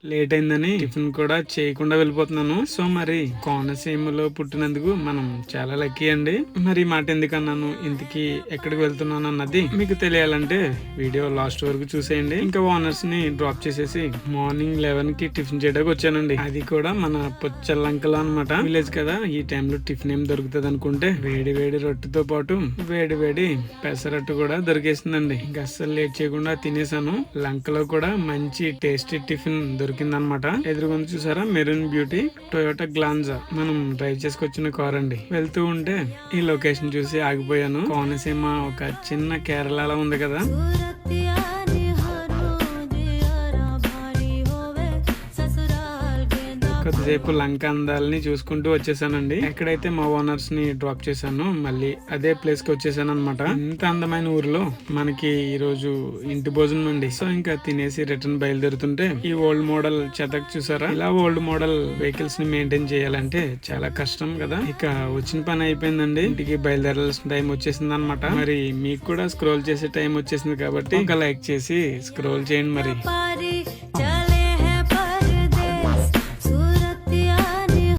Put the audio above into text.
Late అయిందని tiffin కూడా చేయకుండా వెళ్ళిపోతున్నాను. సో మరి కోనసీమలో పుట్టినందుకు మనం చాలా లక్కీ అండి. మరి మాట ఎందుకన్నాను, ఇంతకీ ఎక్కడికి వెళ్తున్నాను అన్నది మీకు తెలియాలంటే వీడియో లాస్ట్ వరకు చూసేయండి. ఇంకా ఓనర్స్ ని డ్రాప్ చేసేసి మార్నింగ్ 11 కి టిఫిన్ చేయడానికి వచ్చానండి. అది కూడా మన పొచ్చల్లంకలో అనమాట. విలేజ్ కదా, ఈ టైంలో టిఫిన్ ఏం దొరుకుతుంది అనుకుంటే వేడి వేడి రొట్టెతో పాటు వేడి వేడి పెసరట్టు కూడా దొరికేసిందండి. ఇంకా అస్సలు లేట్ చేయకుండా తినేసాను. లంకలో కూడా మంచి టేస్టీ టిఫిన్ దొరికిందనమాట. ఎదురుగుంది చూసారా, మెరూన్ బ్యూటీ టొయోటా గ్లాన్జా మనం డ్రైవ్ చేసుకొచ్చిన కార్ అండి. వెళ్తూ ఉంటే ఈ లొకేషన్ చూసి ఆగిపోయాను. కోనసీమ ఒక చిన్న కేరళలా ఉంది కదా. కొద్దిసేపు లంక అందాలని చూసుకుంటూ వచ్చేసానండి. ఎక్కడైతే మా ఓనర్స్ ని డ్రాప్ చేశాను మళ్ళీ అదే ప్లేస్ కి వచ్చేసాను అనమాట. ఇంత అందమైన ఊర్లో మనకి ఈ రోజు ఇంటి భోజనం అండి. సో ఇంకా తినేసి రిటర్న్ బయలుదేరుతుంటే ఈ ఓల్డ్ మోడల్ చెతక్ చూసారా, ఇలా ఓల్డ్ మోడల్ వెహికల్స్ ని మెయింటైన్ చేయాలంటే చాలా కష్టం కదా. ఇక వచ్చిన పని అయిపోయిందండి, ఇంటికి బయలుదేరాల్సిన టైం వచ్చేసింది అనమాట. మరి మీకు కూడా స్క్రోల్ చేసే టైం వచ్చేసింది కాబట్టి ఒక లైక్ చేసి స్క్రోల్ చేయండి మరి.